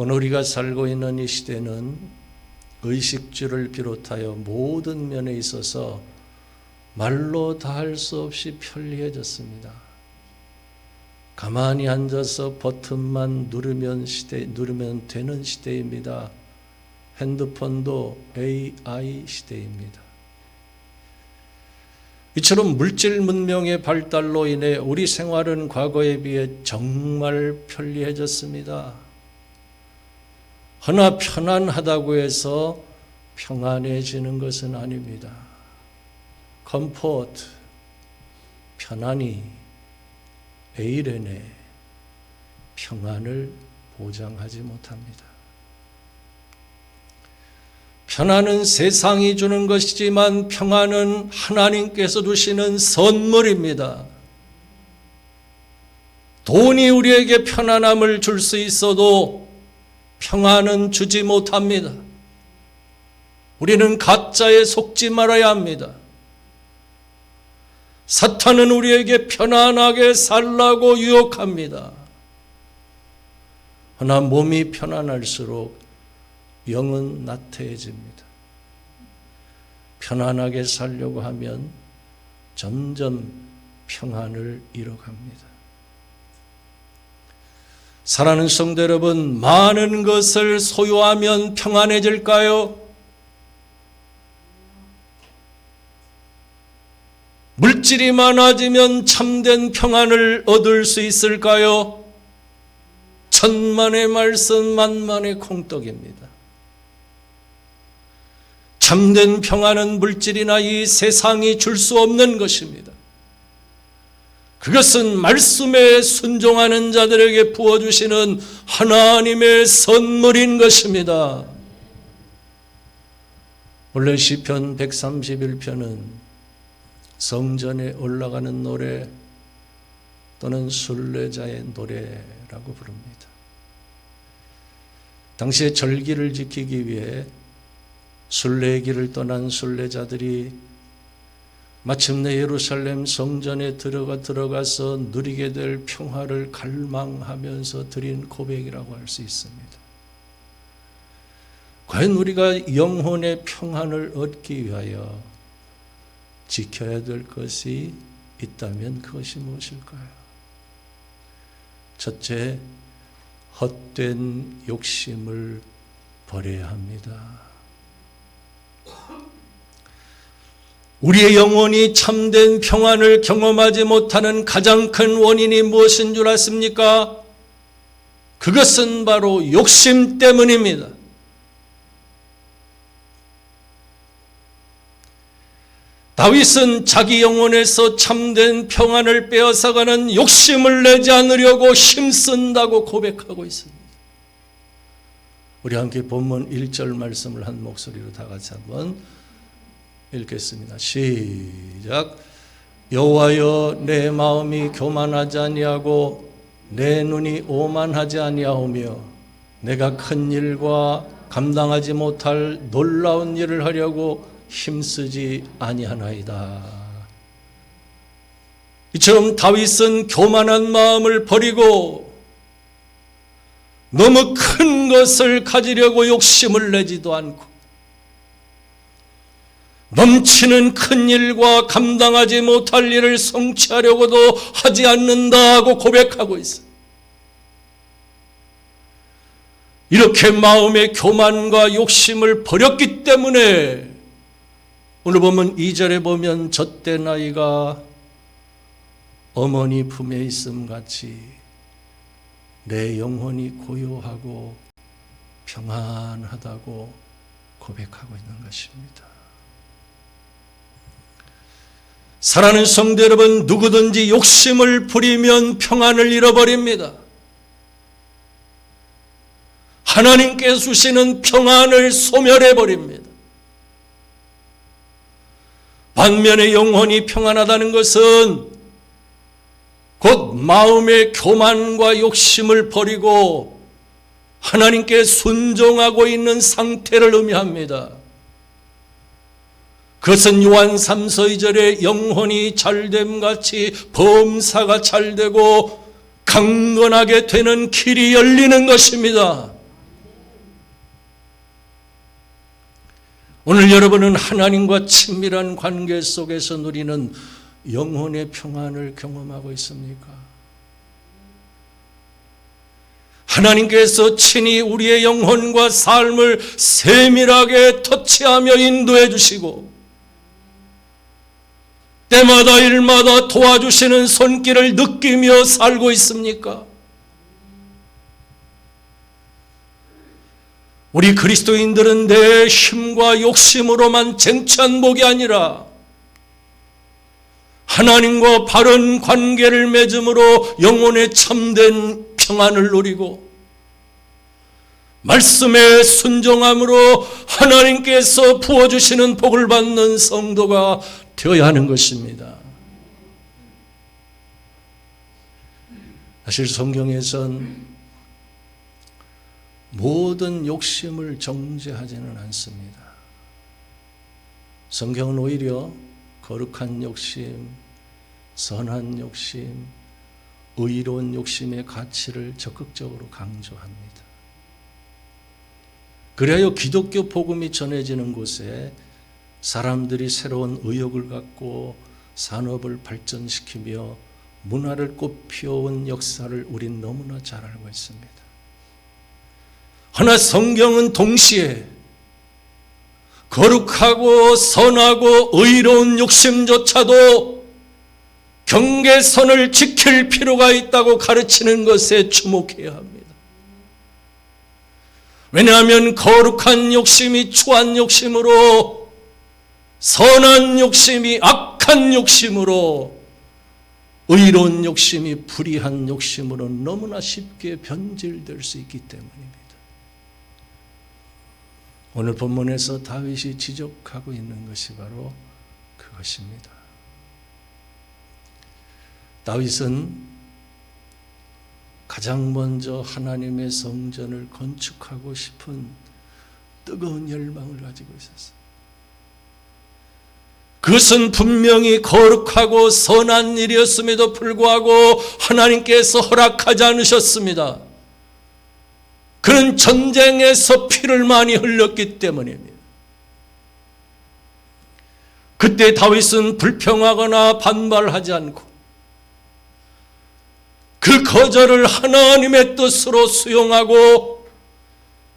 오늘 우리가 살고 있는 이 시대는 의식주를 비롯하여 모든 면에 있어서 말로 다 할 수 없이 편리해졌습니다. 가만히 앉아서 버튼만 누르면 되는 시대입니다. 핸드폰도 AI 시대입니다. 이처럼 물질 문명의 발달로 인해 우리 생활은 과거에 비해 정말 편리해졌습니다. 허나 편안하다고 해서 평안해지는 것은 아닙니다. 컴포트, 편안이 에이레네 평안을 보장하지 못합니다. 편안은 세상이 주는 것이지만 평안은 하나님께서 주시는 선물입니다. 돈이 우리에게 편안함을 줄 수 있어도 평안은 주지 못합니다. 우리는 가짜에 속지 말아야 합니다. 사탄은 우리에게 편안하게 살라고 유혹합니다. 그러나 몸이 편안할수록 영은 나태해집니다. 편안하게 살려고 하면 점점 평안을 잃어갑니다. 사랑하는 성도 여러분, 많은 것을 소유하면 평안해질까요? 물질이 많아지면 참된 평안을 얻을 수 있을까요? 천만의 말씀 만만의 콩떡입니다. 참된 평안은 물질이나 이 세상이 줄 수 없는 것입니다. 그것은 말씀에 순종하는 자들에게 부어주시는 하나님의 선물인 것입니다. 원래 시편 131편은 성전에 올라가는 노래 또는 순례자의 노래라고 부릅니다. 당시에 절기를 지키기 위해 순례의 길을 떠난 순례자들이 마침내 예루살렘 성전에 들어가서 누리게 될 평화를 갈망하면서 드린 고백이라고 할 수 있습니다. 과연 우리가 영혼의 평안을 얻기 위하여 지켜야 될 것이 있다면 그것이 무엇일까요? 첫째, 헛된 욕심을 버려야 합니다. 우리의 영혼이 참된 평안을 경험하지 못하는 가장 큰 원인이 무엇인 줄 아십니까? 그것은 바로 욕심 때문입니다. 다윗은 자기 영혼에서 참된 평안을 빼앗아가는 욕심을 내지 않으려고 힘쓴다고 고백하고 있습니다. 우리 함께 본문 1절 말씀을 한 목소리로 다 같이 한번 읽겠습니다. 시작. 여호와여, 내 마음이 교만하지 아니하고 내 눈이 오만하지 아니하오며 내가 큰 일과 감당하지 못할 놀라운 일을 하려고 힘쓰지 아니하나이다. 이처럼 다윗은 교만한 마음을 버리고 너무 큰 것을 가지려고 욕심을 내지도 않고 넘치는 큰 일과 감당하지 못할 일을 성취하려고도 하지 않는다고 고백하고 있어요. 이렇게 마음의 교만과 욕심을 버렸기 때문에 오늘 보면 2절에 보면 젖된 아이가 어머니 품에 있음 같이 내 영혼이 고요하고 평안하다고 고백하고 있는 것입니다. 사랑하는 성도 여러분, 누구든지 욕심을 부리면 평안을 잃어버립니다. 하나님께서 주시는 평안을 소멸해버립니다. 반면에 영혼이 평안하다는 것은 곧 마음의 교만과 욕심을 버리고 하나님께 순종하고 있는 상태를 의미합니다. 그것은 요한 3서 2절에 영혼이 잘됨같이 범사가 잘되고 강건하게 되는 길이 열리는 것입니다. 오늘 여러분은 하나님과 친밀한 관계 속에서 누리는 영혼의 평안을 경험하고 있습니까? 하나님께서 친히 우리의 영혼과 삶을 세밀하게 터치하며 인도해 주시고 때마다 일마다 도와주시는 손길을 느끼며 살고 있습니까? 우리 그리스도인들은 내 힘과 욕심으로만 쟁취한 복이 아니라 하나님과 바른 관계를 맺음으로 영혼의 참된 평안을 누리고 말씀에 순종함으로 하나님께서 부어주시는 복을 받는 성도가 되어야 하는 것입니다. 사실 성경에선 모든 욕심을 정죄하지는 않습니다. 성경은 오히려 거룩한 욕심, 선한 욕심, 의로운 욕심의 가치를 적극적으로 강조합니다. 그래야 기독교 복음이 전해지는 곳에 사람들이 새로운 의욕을 갖고 산업을 발전시키며 문화를 꽃피워온 역사를 우린 너무나 잘 알고 있습니다. 그러나 성경은 동시에 거룩하고 선하고 의로운 욕심조차도 경계선을 지킬 필요가 있다고 가르치는 것에 주목해야 합니다. 왜냐하면 거룩한 욕심이 추한 욕심으로, 선한 욕심이 악한 욕심으로, 의로운 욕심이 불의한 욕심으로 너무나 쉽게 변질될 수 있기 때문입니다. 오늘 본문에서 다윗이 지적하고 있는 것이 바로 그것입니다. 다윗은 가장 먼저 하나님의 성전을 건축하고 싶은 뜨거운 열망을 가지고 있었어요. 그것은 분명히 거룩하고 선한 일이었음에도 불구하고 하나님께서 허락하지 않으셨습니다. 그는 전쟁에서 피를 많이 흘렸기 때문입니다. 그때 다윗은 불평하거나 반발하지 않고 그 거절을 하나님의 뜻으로 수용하고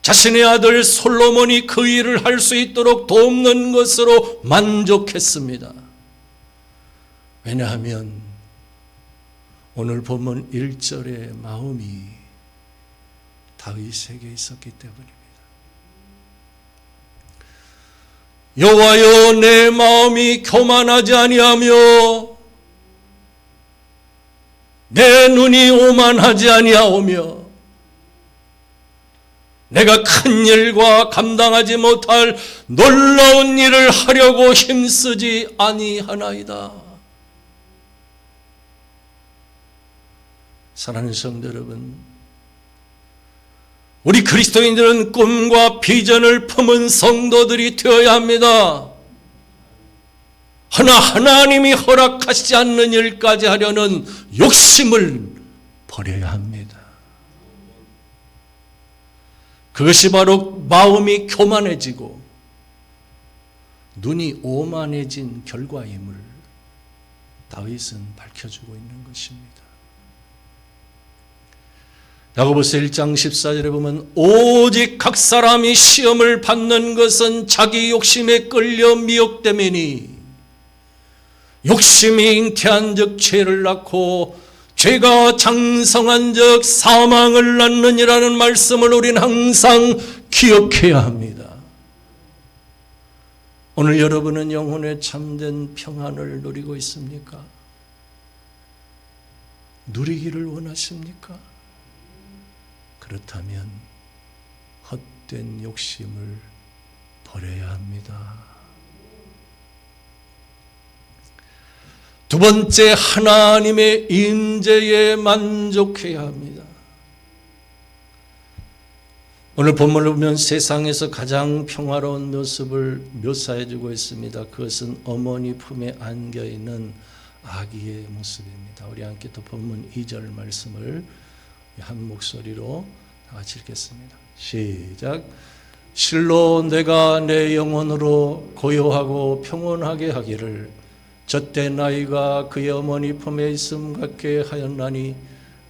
자신의 아들 솔로몬이 그 일을 할 수 있도록 돕는 것으로 만족했습니다. 왜냐하면 오늘 본문 1절의 마음이 다윗에게 있었기 때문입니다. 여호와여, 내 마음이 교만하지 아니하며 내 눈이 오만하지 아니하오며 내가 큰 일과 감당하지 못할 놀라운 일을 하려고 힘쓰지 아니하나이다. 사랑하는 성도 여러분, 우리 그리스도인들은 꿈과 비전을 품은 성도들이 되어야 합니다. 하나 하나님이 허락하시지 않는 일까지 하려는 욕심을 버려야 합니다. 그것이 바로 마음이 교만해지고 눈이 오만해진 결과임을 다윗은 밝혀주고 있는 것입니다. 야고보서 1장 14절에 보면 오직 각 사람이 시험을 받는 것은 자기 욕심에 끌려 미혹됨이니 욕심이 잉태한 즉 죄를 낳고 죄가 장성한 즉 사망을 낳느니라는 말씀을 우리는 항상 기억해야 합니다. 오늘 여러분은 영혼의 참된 평안을 누리고 있습니까? 누리기를 원하십니까? 그렇다면 헛된 욕심을 버려야 합니다. 두 번째, 하나님의 임재에 만족해야 합니다. 오늘 본문을 보면 세상에서 가장 평화로운 모습을 묘사해 주고 있습니다. 그것은 어머니 품에 안겨있는 아기의 모습입니다. 우리 함께 또 본문 2절 말씀을 한 목소리로 다 같이 읽겠습니다. 시작. 실로 내가 내 영혼으로 고요하고 평온하게 하기를 젖된 아이가 그의 어머니 품에 있음 같게 하였나니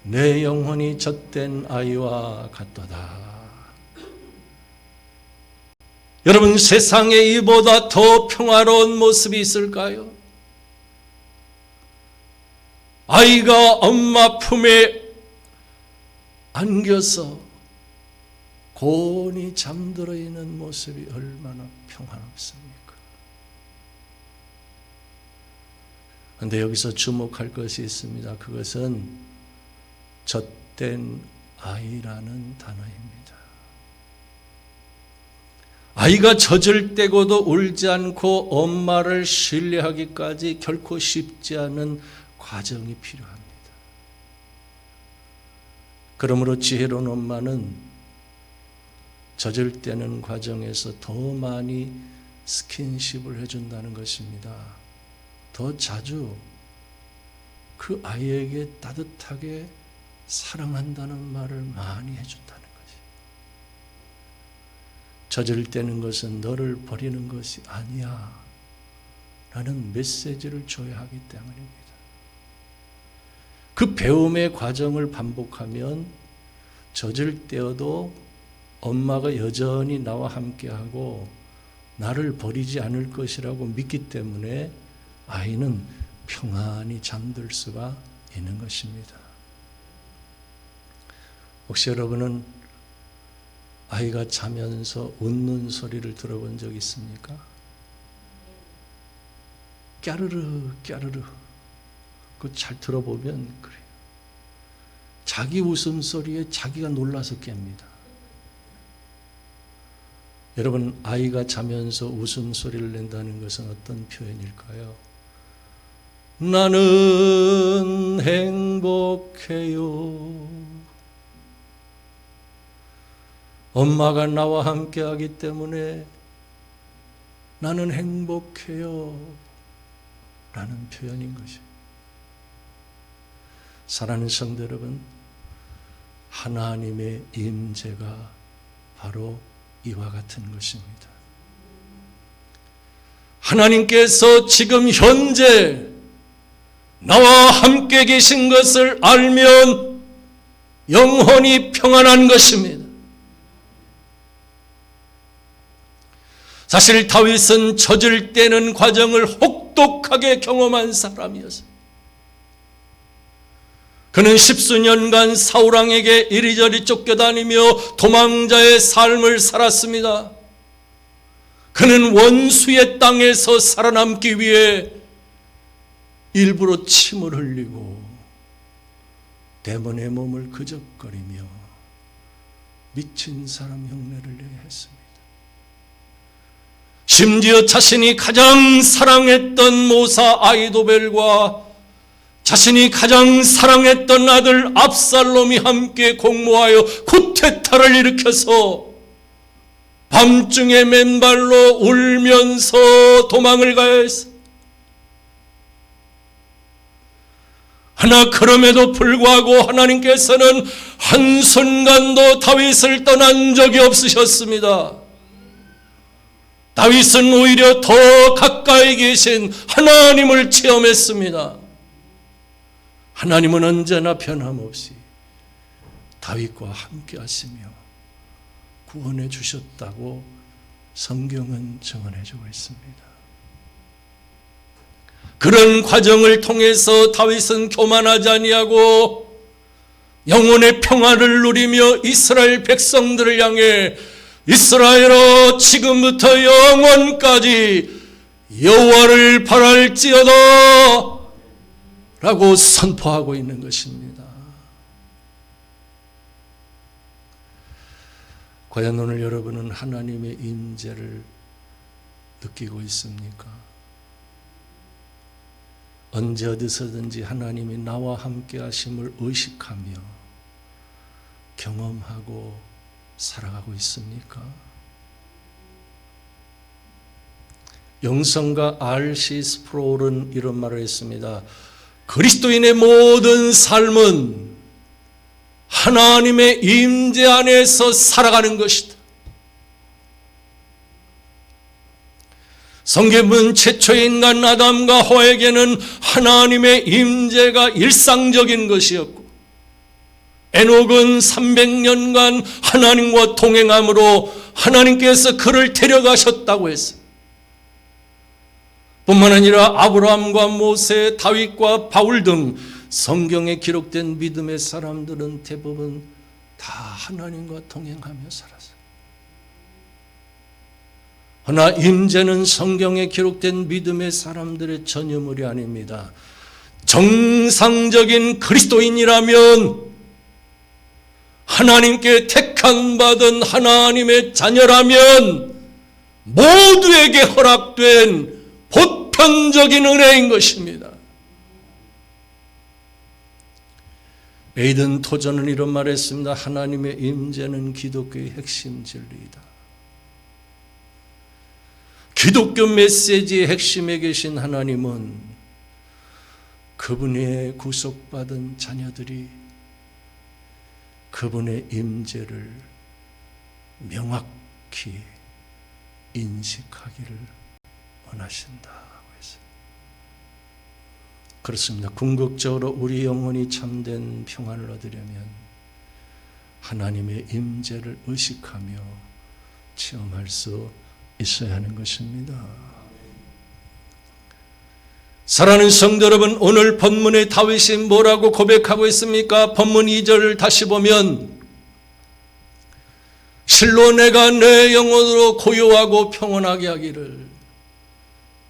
내 영혼이 젖된 아이와 같도다. 여러분, 세상에 이보다 더 평화로운 모습이 있을까요? 아이가 엄마 품에 안겨서 고온히 잠들어 있는 모습이 얼마나 평화롭습니까? 그런데 여기서 주목할 것이 있습니다. 그것은 젖된 아이라는 단어입니다. 아이가 젖을 떼고도 울지 않고 엄마를 신뢰하기까지 결코 쉽지 않은 과정이 필요합니다. 그러므로 지혜로운 엄마는 젖을 떼는 과정에서 더 많이 스킨십을 해준다는 것입니다. 더 자주 그 아이에게 따뜻하게 사랑한다는 말을 많이 해준다는 것이. 젖을 떼는 것은 너를 버리는 것이 아니야 라는 메시지를 줘야 하기 때문입니다. 그 배움의 과정을 반복하면 젖을 떼어도 엄마가 여전히 나와 함께하고 나를 버리지 않을 것이라고 믿기 때문에 아이는 평안히 잠들 수가 있는 것입니다. 혹시 여러분은 아이가 자면서 웃는 소리를 들어본 적 있습니까? 까르르 까르르. 그거 잘 들어보면 그래요. 자기 웃음소리에 자기가 놀라서 깹니다. 여러분, 아이가 자면서 웃음소리를 낸다는 것은 어떤 표현일까요? 나는 행복해요. 엄마가 나와 함께하기 때문에 나는 행복해요 라는 표현인 것입니다. 사랑하는 성도 여러분, 하나님의 임재가 바로 이와 같은 것입니다. 하나님께서 지금 현재 나와 함께 계신 것을 알면 영혼이 평안한 것입니다. 사실 다윗은 젖을 떼는 과정을 혹독하게 경험한 사람이었어요. 그는 십수년간 사울왕에게 이리저리 쫓겨다니며 도망자의 삶을 살았습니다. 그는 원수의 땅에서 살아남기 위해 일부러 침을 흘리고 데몬의 몸을 그적거리며 미친 사람 흉내를 내야 했습니다. 심지어 자신이 가장 사랑했던 모사 아히도벨과 자신이 가장 사랑했던 아들 압살롬이 함께 공모하여 쿠데타를 일으켜서 밤중에 맨발로 울면서 도망을 가야 했습니다. 하나 그럼에도 불구하고 하나님께서는 한순간도 다윗을 떠난 적이 없으셨습니다. 다윗은 오히려 더 가까이 계신 하나님을 체험했습니다. 하나님은 언제나 변함없이 다윗과 함께 하시며 구원해 주셨다고 성경은 증언해 주고 있습니다. 그런 과정을 통해서 다윗은 교만하지 아니하고 영혼의 평화를 누리며 이스라엘 백성들을 향해 이스라엘아 지금부터 영원까지 여호와를 바랄지어다 라고 선포하고 있는 것입니다. 과연 오늘 여러분은 하나님의 임재를 느끼고 있습니까? 언제 어디서든지 하나님이 나와 함께 하심을 의식하며 경험하고 살아가고 있습니까? 영성가 R.C. 스프롤은 이런 말을 했습니다. 그리스도인의 모든 삶은 하나님의 임재 안에서 살아가는 것이다. 성경은 최초의 인간 아담과 하와에게는 하나님의 임재가 일상적인 것이었고, 에녹은 300년간 하나님과 동행함으로 하나님께서 그를 데려가셨다고 했어요. 뿐만 아니라 아브라함과 모세, 다윗과 바울 등 성경에 기록된 믿음의 사람들은 대부분 다 하나님과 동행하며 살았어요. 그러나 임재는 성경에 기록된 믿음의 사람들의 전유물이 아닙니다. 정상적인 그리스도인이라면, 하나님께 택한 받은 하나님의 자녀라면 모두에게 허락된 보편적인 은혜인 것입니다. 에이든 토저는 이런 말했습니다. 하나님의 임재는 기독교의 핵심 진리이다. 기독교 메시지의 핵심에 계신 하나님은 그분의 구속받은 자녀들이 그분의 임재를 명확히 인식하기를 원하신다고 했어요. 그렇습니다. 궁극적으로 우리 영혼이 참된 평안을 얻으려면 하나님의 임재를 의식하며 체험할 수 있어야 하는 것입니다. 사랑하는 성도 여러분, 오늘 본문의 다윗이 뭐라고 고백하고 있습니까? 본문 2절을 다시 보면, 실로 내가 내 영혼으로 고요하고 평온하게 하기를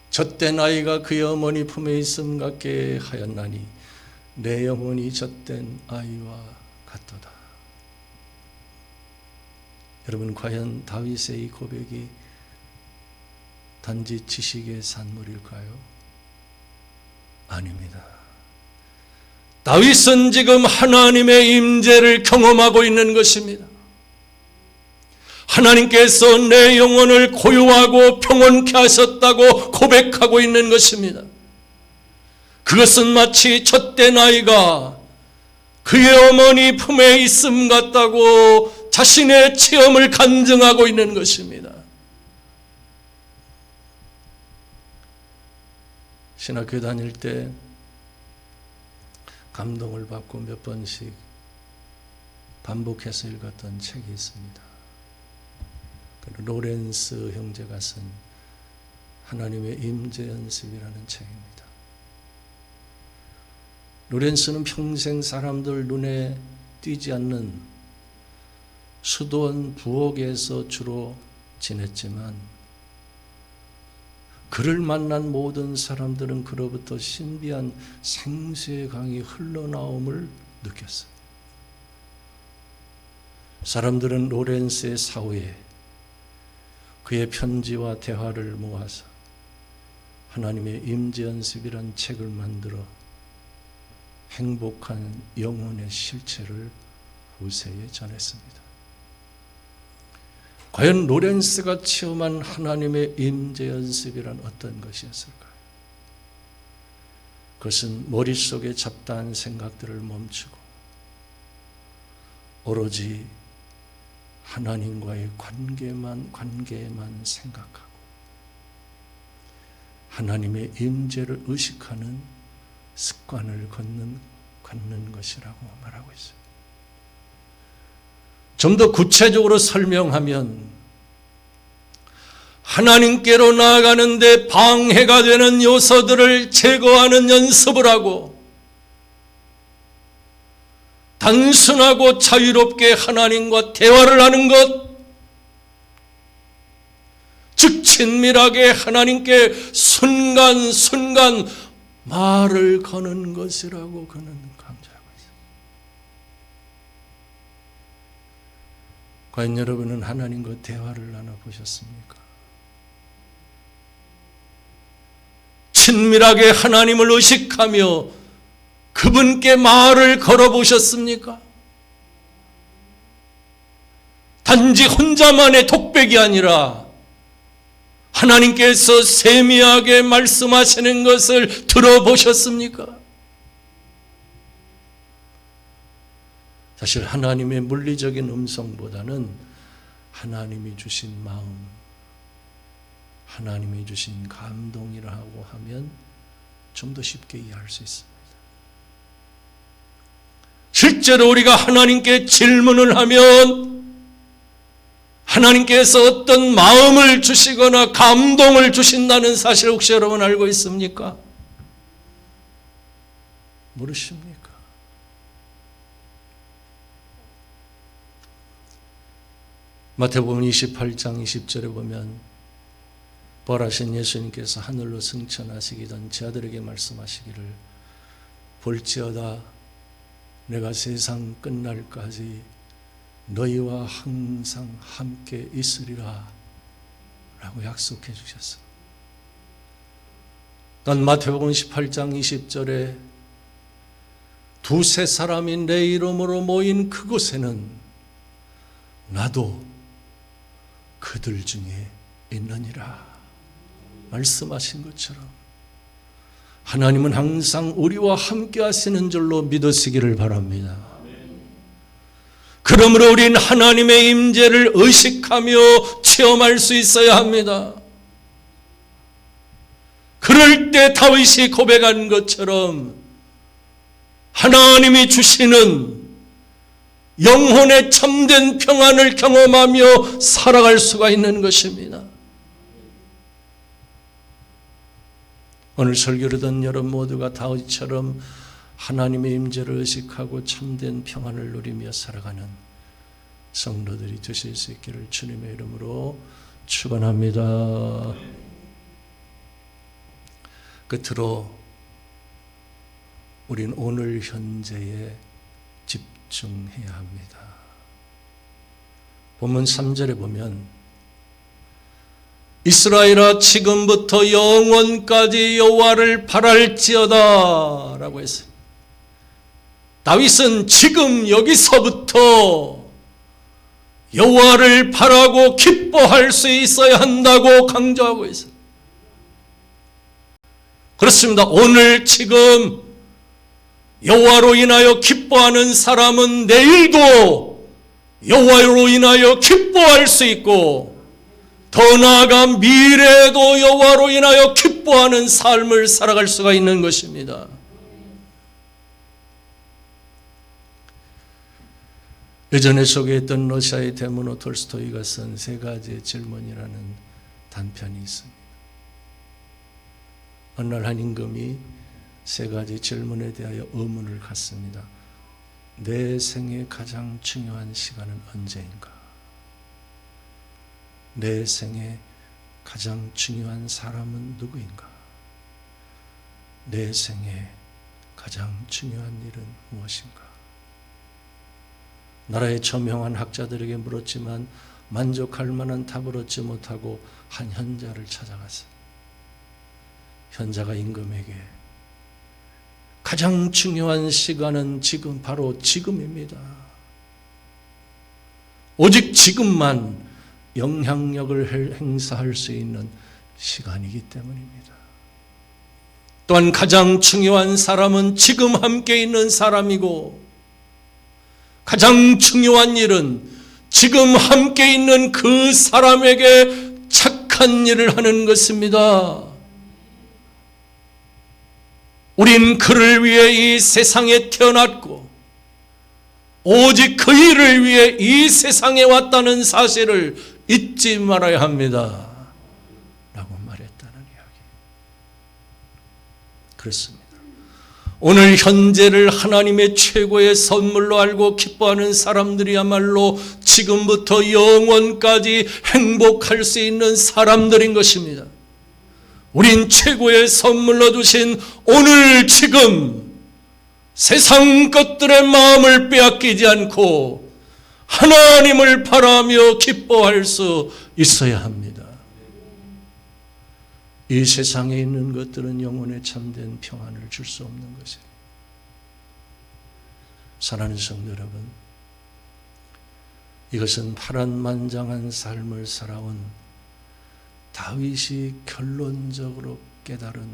젖된 아이가 그의 어머니 품에 있음 같게 하였나니 내 영혼이 젖된 아이와 같도다. 여러분, 과연 다윗의 이 고백이 단지 지식의 산물일까요? 아닙니다. 다윗은 지금 하나님의 임재를 경험하고 있는 것입니다. 하나님께서 내 영혼을 고요하고 평온케 하셨다고 고백하고 있는 것입니다. 그것은 마치 젖된 아이가 그의 어머니 품에 있음 같다고 자신의 체험을 간증하고 있는 것입니다. 신학교 다닐 때 감동을 받고 몇 번씩 반복해서 읽었던 책이 있습니다. 로렌스 형제가 쓴 하나님의 임재 연습이라는 책입니다. 로렌스는 평생 사람들 눈에 띄지 않는 수도원 부엌에서 주로 지냈지만 그를 만난 모든 사람들은 그로부터 신비한 생수의 강이 흘러나옴을 느꼈어요. 사람들은 로렌스의 사후에 그의 편지와 대화를 모아서 하나님의 임재연습이란 책을 만들어 행복한 영혼의 실체를 후세에 전했습니다. 과연 로렌스가 체험한 하나님의 임재연습이란 어떤 것이었을까요? 그것은 머릿속에 잡다한 생각들을 멈추고 오로지 하나님과의 관계만 생각하고 하나님의 임재를 의식하는 습관을 갖는 것이라고 말하고 있어요. 좀 더 구체적으로 설명하면 하나님께로 나아가는데 방해가 되는 요소들을 제거하는 연습을 하고 단순하고 자유롭게 하나님과 대화를 하는 것, 즉 친밀하게 하나님께 순간순간 말을 거는 것이라고 그는 강조하고 있습니다. 과연 여러분은 하나님과 대화를 나눠보셨습니까? 친밀하게 하나님을 의식하며 그분께 말을 걸어보셨습니까? 단지 혼자만의 독백이 아니라 하나님께서 세미하게 말씀하시는 것을 들어보셨습니까? 사실 하나님의 물리적인 음성보다는 하나님이 주신 마음, 하나님이 주신 감동이라고 하면 좀 더 쉽게 이해할 수 있습니다. 실제로 우리가 하나님께 질문을 하면 하나님께서 어떤 마음을 주시거나 감동을 주신다는 사실 혹시 여러분 알고 있습니까? 모르십니까? 마태복음 28장 20절에 보면 부활하신 예수님께서 하늘로 승천하시기 전 제 아들에게 말씀하시기를 볼지어다 내가 세상 끝날까지 너희와 항상 함께 있으리라 라고 약속해 주셨어. 난 마태복음 18장 20절에 두세 사람이 내 이름으로 모인 그곳에는 나도 그들 중에 있느니라 말씀하신 것처럼 하나님은 항상 우리와 함께 하시는 줄로 믿으시기를 바랍니다. 그러므로 우린 하나님의 임재를 의식하며 체험할 수 있어야 합니다. 그럴 때 다윗이 고백한 것처럼 하나님이 주시는 영혼의 참된 평안을 경험하며 살아갈 수가 있는 것입니다. 오늘 설교를 듣는 여러분 모두가 다윗처럼 하나님의 임재를 의식하고 참된 평안을 누리며 살아가는 성도들이 되실 수 있기를 주님의 이름으로 축원합니다. 끝으로 우린 오늘 현재에 집중해야 합니다. 본문 3절에 보면 이스라엘아 지금부터 영원까지 여호와를 바랄지어다 라고 했어요. 다윗은 지금 여기서부터 여호와를 바라고 기뻐할 수 있어야 한다고 강조하고 있어요. 그렇습니다. 오늘 지금 여호와로 인하여 기뻐하는 사람은 내일도 여호와로 인하여 기뻐할 수 있고 더 나아가 미래에도 여호와로 인하여 기뻐하는 삶을 살아갈 수가 있는 것입니다. 예전에 소개했던 러시아의 대문호 톨스토이가 쓴 세 가지의 질문이라는 단편이 있습니다. 어느 날 한 임금이 세 가지 질문에 대하여 의문을 갖습니다. 내 생에 가장 중요한 시간은 언제인가? 내 생에 가장 중요한 사람은 누구인가? 내 생에 가장 중요한 일은 무엇인가? 나라의 저명한 학자들에게 물었지만 만족할 만한 답을 얻지 못하고 한 현자를 찾아갔어요. 현자가 임금에게 가장 중요한 시간은 지금 바로 지금입니다. 오직 지금만 영향력을 행사할 수 있는 시간이기 때문입니다. 또한 가장 중요한 사람은 지금 함께 있는 사람이고 가장 중요한 일은 지금 함께 있는 그 사람에게 착한 일을 하는 것입니다. 우린 그를 위해 이 세상에 태어났고 오직 그 일을 위해 이 세상에 왔다는 사실을 잊지 말아야 합니다 라고 말했다는 이야기. 그렇습니다. 오늘 현재를 하나님의 최고의 선물로 알고 기뻐하는 사람들이야말로 지금부터 영원까지 행복할 수 있는 사람들인 것입니다. 우린 최고의 선물로 주신 오늘 지금 세상 것들의 마음을 빼앗기지 않고 하나님을 바라며 기뻐할 수 있어야 합니다. 이 세상에 있는 것들은 영혼의 참된 평안을 줄 수 없는 것입니다. 사랑하는 성도 여러분, 이것은 파란만장한 삶을 살아온 다윗이 결론적으로 깨달은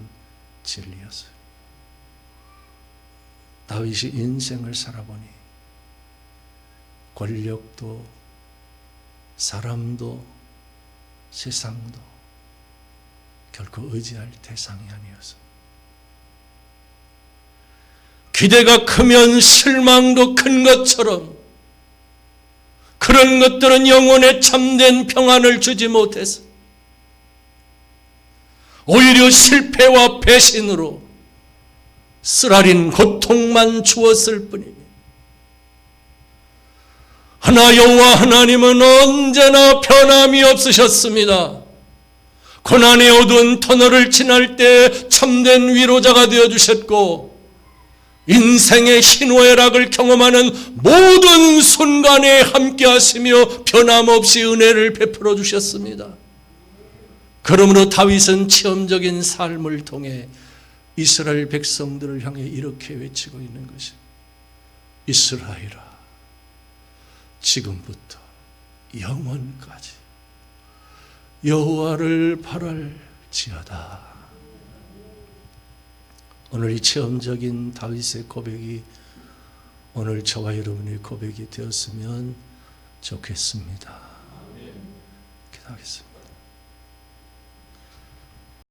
진리였어요. 다윗이 인생을 살아보니 권력도 사람도 세상도 결코 의지할 대상이 아니어서 기대가 크면 실망도 큰 것처럼 그런 것들은 영혼에 참된 평안을 주지 못해서 오히려 실패와 배신으로 쓰라린 고통만 주었을 뿐이니 하나 여호와 하나님은 언제나 변함이 없으셨습니다. 고난의 어두운 터널을 지날 때 참된 위로자가 되어주셨고 인생의 희노애락을 경험하는 모든 순간에 함께하시며 변함없이 은혜를 베풀어 주셨습니다. 그러므로 다윗은 체험적인 삶을 통해 이스라엘 백성들을 향해 이렇게 외치고 있는 것이 이스라엘아 지금부터 영원까지 여호와를 바랄지어다. 오늘 이 체험적인 다윗의 고백이 오늘 저와 여러분의 고백이 되었으면 좋겠습니다. 기도하겠습니다.